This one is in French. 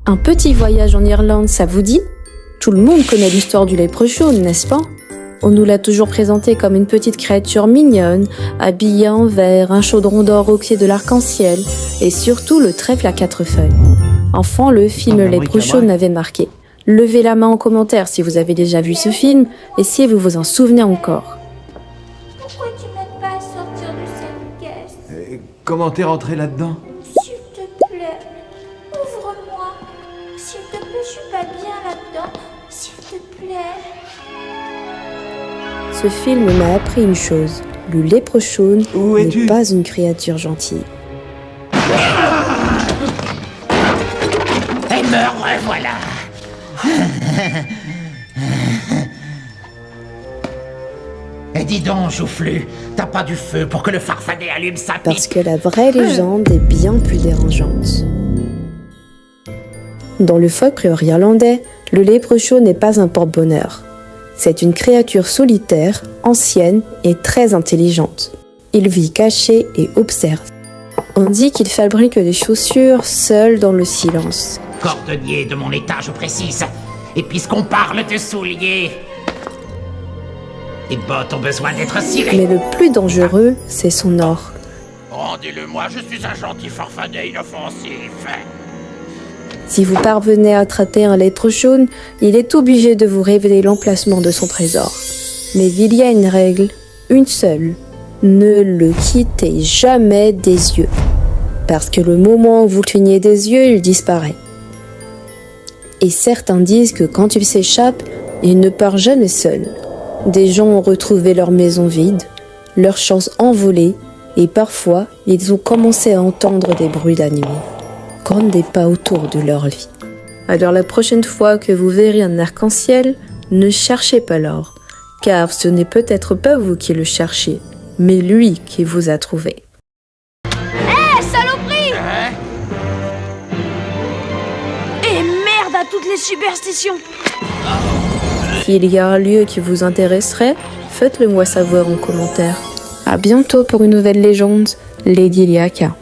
Un petit voyage en Irlande, ça vous dit? Tout le monde connaît l'histoire du léprechaun, n'est-ce pas? On nous l'a toujours présenté comme une petite créature mignonne, habillée en vert, un chaudron d'or au pied de l'arc-en-ciel, et surtout le trèfle à 4 feuilles. Enfant, le film Léprechaun m'avait marqué. Levez la main en commentaire si vous avez déjà vu ce film, et si vous vous en souvenez encore. Pourquoi tu m'aides pas à sortir de cette caisse? Comment t'es rentré là-dedans? S'il te plaît, ouvre-moi. S'il te plaît, je suis pas bien là-dedans. S'il te plaît. Ce film m'a appris une chose. Le léprechaun n'est pas une créature gentille. Et me revoilà. Et dis donc, Joufflu, t'as pas du feu pour que le farfadet allume sa pipe? Parce que la vraie légende est bien plus dérangeante. Dans le folklore irlandais, le léprechaun n'est pas un porte-bonheur. C'est une créature solitaire, ancienne et très intelligente. Il vit caché et observe. On dit qu'il fabrique des chaussures seul dans le silence. Cordonnier de mon état, je précise. Et puisqu'on parle de souliers, les bottes ont besoin d'être cirées. Mais le plus dangereux, c'est son or. Rendez-le-moi, je suis un gentil farfadet inoffensif. Si vous parvenez à attraper un léprechaun, il est obligé de vous révéler l'emplacement de son trésor. Mais il y a une règle, une seule. Ne le quittez jamais des yeux. Parce que le moment où vous le clignez des yeux, il disparaît. Et certains disent que quand il s'échappe, il ne part jamais seul. Des gens ont retrouvé leur maison vide, leurs champs envolés, et parfois, ils ont commencé à entendre des bruits la nuit. Comme des pas autour de leur vie. Alors la prochaine fois que vous verrez un arc-en-ciel, ne cherchez pas l'or, car ce n'est peut-être pas vous qui le cherchez, mais lui qui vous a trouvé. Hé, saloperie! Et merde à toutes les superstitions! S'il y a un lieu qui vous intéresserait, faites-le moi savoir en commentaire. À bientôt pour une nouvelle légende, Lady Liaka.